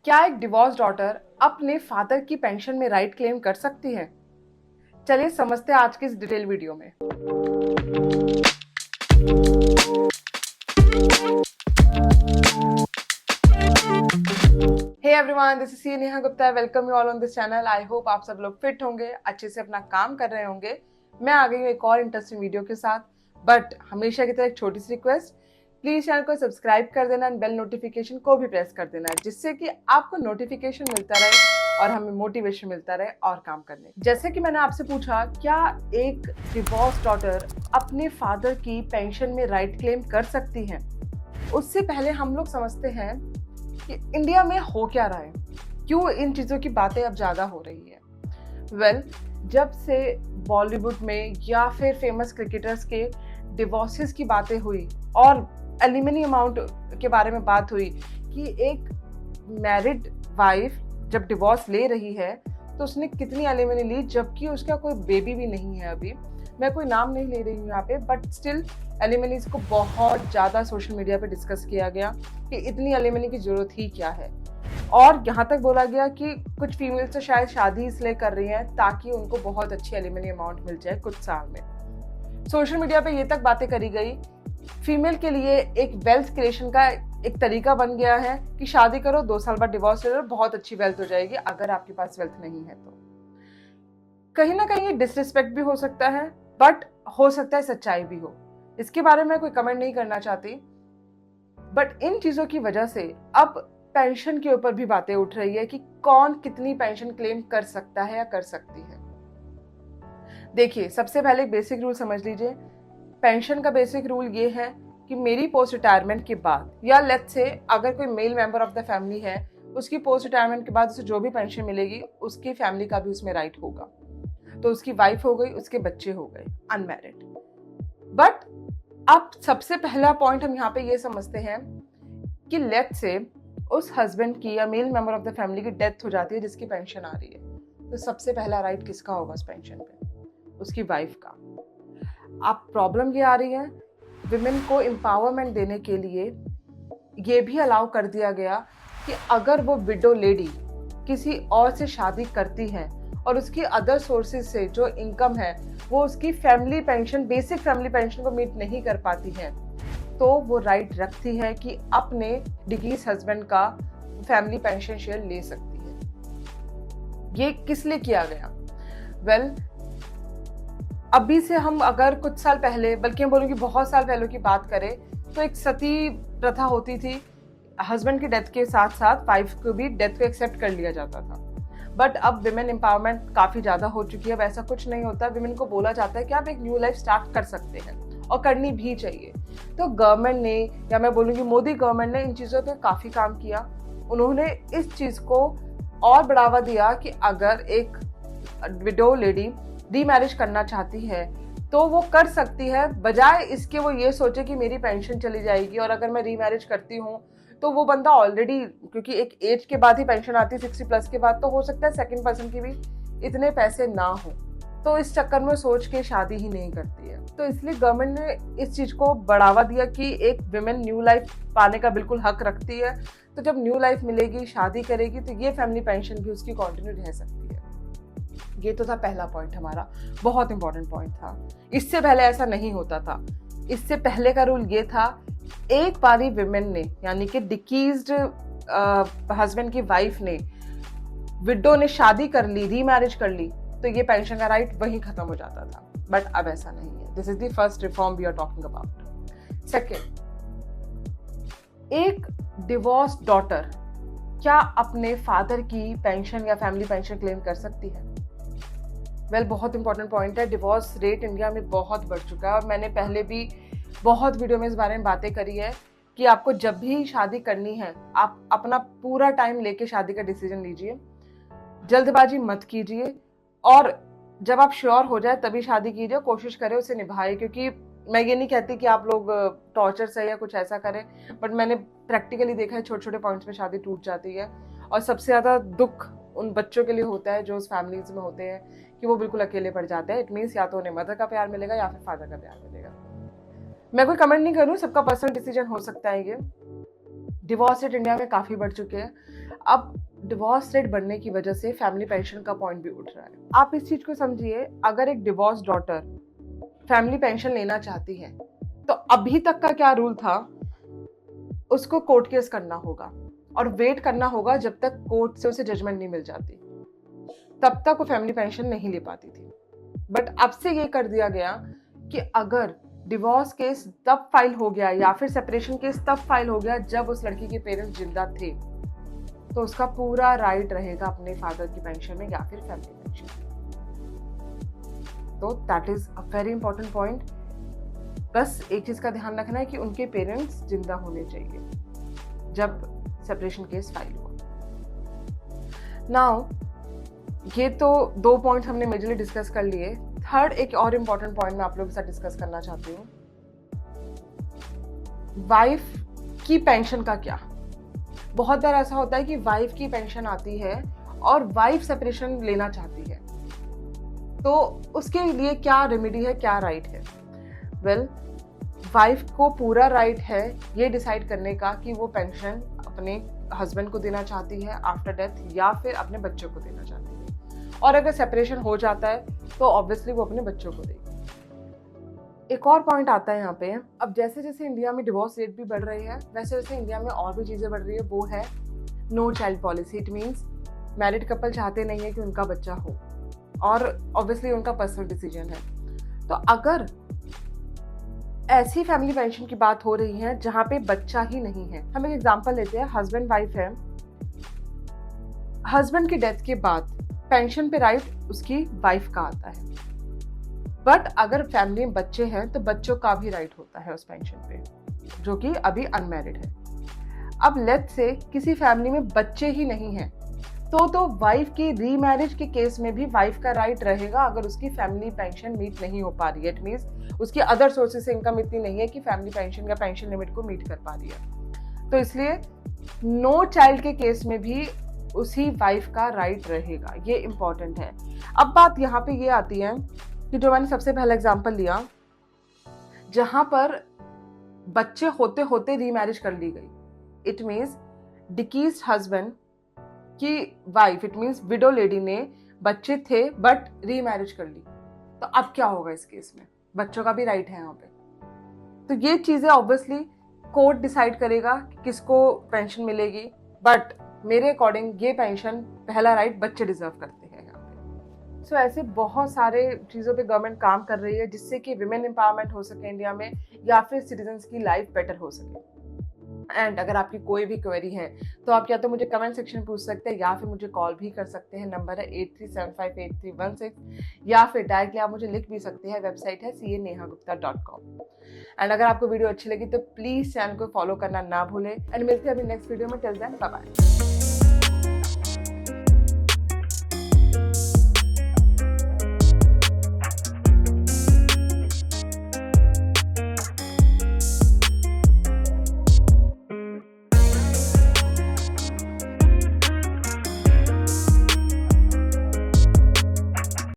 क्या एक divorce daughter अपने फादर की पेंशन में राइट क्लेम कर सकती है? चलिए समझते हैं आज की इस डिटेल वीडियो में। Hey everyone, this is C Neha Gupta. Welcome you all on this channel. I hope आप सब लोग फिट होंगे, अच्छे से अपना काम कर रहे होंगे। मैं आ गई हूँ एक और इंटरेस्टिंग वीडियो के साथ, बट हमेशा की तरह एक छोटी सी रिक्वेस्ट, प्लीज चैनल को सब्सक्राइब कर देना एंड बेल नोटिफिकेशन को भी प्रेस कर देना, जिससे कि आपको नोटिफिकेशन मिलता रहे और हमें मोटिवेशन मिलता रहे और काम करने। जैसे कि मैंने आपसे पूछा, क्या एक डिवोर्स डॉटर अपने फादर की पेंशन में राइट क्लेम कर सकती है? उससे पहले हम लोग समझते हैं कि इंडिया में हो क्या रहा है, क्यों इन चीज़ों की बातें अब ज़्यादा हो रही है। जब से बॉलीवुड में या फिर फेमस क्रिकेटर्स के डिवोर्सेस की बातें हुई और एलिमनी अमाउंट के बारे में बात हुई कि एक मैरिड वाइफ जब डिवोर्स ले रही है तो उसने कितनी एलिमनी ली, जबकि उसका कोई बेबी भी नहीं है। अभी मैं कोई नाम नहीं ले रही हूँ यहाँ पे, बट स्टिल एलिमनीज को बहुत ज़्यादा सोशल मीडिया पे डिस्कस किया गया कि इतनी एलिमनी की ज़रूरत ही क्या है। और यहाँ तक बोला गया कि कुछ फीमेल्स तो शायद शादी इसलिए कर रही हैं ताकि उनको बहुत अच्छी एलिमनी अमाउंट मिल जाए कुछ साल में। सोशल मीडिया पे ये तक बातें करी गई, फीमेल के लिए एक वेल्थ क्रिएशन का एक तरीका बन गया है कि शादी करो, 2 साल बाद डिवोर्स ले लो, बहुत अच्छी वेल्थ हो जाएगी। अगर आपके पास वेल्थ नहीं है तो कहीं ना कहीं डिसरिस्पेक्ट भी हो सकता है, बट हो सकता है सच्चाई भी हो। इसके बारे में कोई कमेंट नहीं करना चाहती, बट इन चीजों की वजह से अब पेंशन के ऊपर भी बातें उठ रही है कि कौन कितनी पेंशन क्लेम कर सकता है या कर सकती है। देखिए, सबसे पहले एक बेसिक रूल समझ लीजिए। पेंशन का बेसिक रूल ये है कि मेरी पोस्ट रिटायरमेंट के बाद, या लेट्स से अगर कोई male member of the family है, उसकी पोस्ट रिटायरमेंट के बाद उसे जो भी पेंशन मिलेगी उसकी फैमिली का भी उसमें राइट होगा। तो उसकी वाइफ हो गई, उसके बच्चे हो गए अनमैरिड। बट अब सबसे पहला पॉइंट हम यहाँ पे ये समझते हैं कि लेट्स से उस हस्बैंड की या male member of the family की डेथ हो जाती है जिसकी पेंशन आ रही है, तो सबसे पहला राइट किसका होगा उस पेंशन पे? उसकी वाइफ का। अब प्रॉब्लम ये आ रही है, विमेन को एम्पावरमेंट देने के लिए ये भी अलाउ कर दिया गया कि अगर वो विडो लेडी किसी और से शादी करती है और उसकी अदर सोर्सेज से जो इनकम है वो उसकी family pension, basic family pension को मीट नहीं कर पाती है, तो वो राइट रखती है कि अपने डिग्रीज हस्बैंड का फैमिली पेंशन शेयर ले सकती है। ये किस लिए किया गया? अभी से हम अगर कुछ साल पहले, बल्कि मैं बोलूँगी बहुत साल पहले की बात करें, तो एक सती प्रथा होती थी। हस्बैंड की डेथ के साथ साथ वाइफ को भी डेथ को एक्सेप्ट कर लिया जाता था। बट अब विमेन एम्पावरमेंट काफ़ी ज़्यादा हो चुकी है। अब ऐसा कुछ नहीं होता। विमेन को बोला जाता है कि आप एक न्यू लाइफ स्टार्ट कर सकते हैं और करनी भी चाहिए। तो गवर्नमेंट ने, या मैं बोलूँगी मोदी गवर्नमेंट ने इन चीज़ों पर काफ़ी काम किया। उन्होंने इस चीज़ को और बढ़ावा दिया कि अगर एक विडो लेडी रीमैरिज करना चाहती है तो वो कर सकती है, बजाय इसके वो ये सोचे कि मेरी पेंशन चली जाएगी और अगर मैं रीमैरिज करती हूँ तो वो बंदा ऑलरेडी, क्योंकि एक एज के बाद ही पेंशन आती है 60 प्लस के बाद, तो हो सकता है सेकंड पर्सन की भी इतने पैसे ना हो, तो इस चक्कर में सोच के शादी ही नहीं करती है। तो इसलिए गवर्नमेंट ने इस चीज को बढ़ावा दिया कि एक विमेन न्यू लाइफ पाने का बिल्कुल हक रखती है। तो जब न्यू लाइफ मिलेगी, शादी करेगी, तो ये फैमिली पेंशन भी उसकी कंटिन्यू रह सकती है। ये तो था पहला पॉइंट हमारा, बहुत इंपॉर्टेंट पॉइंट था। इससे पहले ऐसा नहीं होता था। इससे पहले का रूल ये था, एक बारी विमेन ने, यानी कि डिकीज्ड हस्बैंड की वाइफ ने, विडो ने शादी कर ली, रीमैरिज कर ली, तो ये पेंशन का राइट वहीं खत्म हो जाता था। बट अब ऐसा नहीं है। This is the first reform we are talking about. Second, एक डिवोर्स डॉटर क्या अपने फादर की पेंशन या फैमिली पेंशन क्लेम कर सकती है? बहुत इंपॉर्टेंट पॉइंट है। डिवोर्स रेट इंडिया में बहुत बढ़ चुका है और मैंने पहले भी बहुत वीडियो में इस बारे में बातें करी है कि आपको जब भी शादी करनी है, आप अपना पूरा टाइम लेके शादी का डिसीजन लीजिए, जल्दबाजी मत कीजिए, और जब आप श्योर हो जाए तभी शादी कीजिए। कोशिश करें उसे निभाए, क्योंकि मैं ये नहीं कहती कि आप लोग टॉर्चर से या कुछ ऐसा करें, बट मैंने प्रैक्टिकली देखा है छोटे छोटे पॉइंट्स में शादी टूट जाती है। और सबसे ज़्यादा दुख उन बच्चों के लिए होता है जो उस फैमिलीज में होते हैं कि वो बिल्कुल अकेले पड़ जाते हैं। इट मीन्स या तो उन्हें मदर का प्यार मिलेगा या फिर फादर का प्यार मिलेगा। मैं कोई कमेंट नहीं करूँ, सबका पर्सनल डिसीजन हो सकता है। ये डिवोर्स रेट इंडिया में काफ़ी बढ़ चुके हैं। अब डिवोर्स रेट बढ़ने की वजह से फैमिली पेंशन का पॉइंट भी उठ रहा है। आप इस चीज को समझिए, अगर एक डिवोर्स डॉटर फैमिली पेंशन लेना चाहती है तो अभी तक का क्या रूल था, उसको कोर्ट केस करना होगा और वेट करना होगा जब तक कोर्ट से उसे जजमेंट नहीं मिल जाती, तब तक वो फैमिली पेंशन नहीं ले पाती थी। बट अब से ये कर दिया गया कि अगर डिवोर्स केस तब फाइल हो गया या फिर सेपरेशन केस तब फाइल हो गया जब उस लड़की के पेरेंट्स जिंदा थे, तो उसका पूरा राइट रहेगा अपने फादर की पेंशन में या फिर फैमिली पेंशन। तो that is a very important point. बस एक चीज का ध्यान रखना है कि उनके पेरेंट्स जिंदा होने चाहिए जब सेपरेशन केस फाइल हुआ। नाउ ये तो 2 पॉइंट हमने मेजरली डिस्कस कर लिए। थर्ड एक और इम्पॉर्टेंट पॉइंट मैं आप लोगों के साथ डिस्कस करना चाहती हूँ, वाइफ की पेंशन का क्या। बहुत बार ऐसा होता है कि वाइफ की पेंशन आती है और वाइफ सेपरेशन लेना चाहती है, तो उसके लिए क्या रेमेडी है, क्या राइट है। वेल, वाइफ को पूरा राइट है ये डिसाइड करने का कि वो पेंशन अपने हस्बैंड को देना चाहती है आफ्टर डेथ या फिर अपने बच्चों को देना चाहती है, और अगर सेपरेशन हो जाता है तो ऑब्वियसली वो अपने बच्चों को देगी। एक और पॉइंट आता है यहाँ पे, अब जैसे जैसे इंडिया में डिवोर्स रेट भी बढ़ रही है वैसे वैसे इंडिया में और भी चीजें बढ़ रही है, वो है no child policy. It means married couple चाहते नहीं है कि उनका बच्चा हो, और ऑब्वियसली उनका पर्सनल डिसीजन है। तो अगर ऐसी फैमिली पेंशन की बात हो रही है जहां पे बच्चा ही नहीं है, हम एक एग्जांपल लेते हैं, हस्बैंड वाइफ है, हस्बैंड की डेथ के बाद पेंशन पे राइट उसकी वाइफ का आता है, बट अगर फैमिली में बच्चे हैं तो बच्चों का भी राइट होता है उस पेंशन पे, जो कि अभी अनमैरिड है। अब लेट्स से किसी फैमिली में बच्चे ही नहीं है तो वाइफ की रीमैरिज के केस में भी वाइफ का राइट रहेगा अगर उसकी फैमिली पेंशन मीट नहीं हो पा रही है। इट मीन्स उसकी अदर सोर्सेज से इनकम इतनी नहीं है कि फैमिली पेंशन या पेंशन लिमिट को मीट कर पा रही है, तो इसलिए नो चाइल्ड के केस में भी उसी वाइफ का राइट रहेगा। ये इंपॉर्टेंट है। अब बात यहाँ पे ये आती है कि जो मैंने सबसे पहला एग्जाम्पल लिया जहां पर बच्चे होते होते रीमैरिज कर ली गई, इट मीन्स डिकीज हस्बैंड की wife, it means window lady ने बच्चे थे बट रीमैरिज कर ली, तो अब क्या होगा इस केस में, बच्चों का भी राइट है यहाँ पे। तो ये चीजें ऑब्वियसली कोर्ट डिसाइड करेगा कि किसको पेंशन मिलेगी, बट मेरे अकॉर्डिंग ये पेंशन पहला राइट बच्चे डिजर्व करते हैं यहाँ पे। सो ऐसे बहुत सारे चीजों पे गवर्नमेंट काम कर रही है जिससे कि विमेन एम्पावरमेंट हो सके इंडिया में, या फिर सिटीजन्स की लाइफ बेटर हो सके। एंड अगर आपकी कोई भी क्वेरी है तो आप या तो मुझे कमेंट सेक्शन में पूछ सकते हैं या फिर मुझे कॉल भी कर सकते हैं। नंबर है 83758316, या फिर डायरेक्टली आप मुझे लिख भी सकते हैं। वेबसाइट है cnehagupta.com। एंड अगर आपको वीडियो अच्छी लगी तो प्लीज चैनल को फॉलो करना ना भूलें, एंड मिलते हैं अभी नेक्स्ट वीडियो में। Till then bye bye.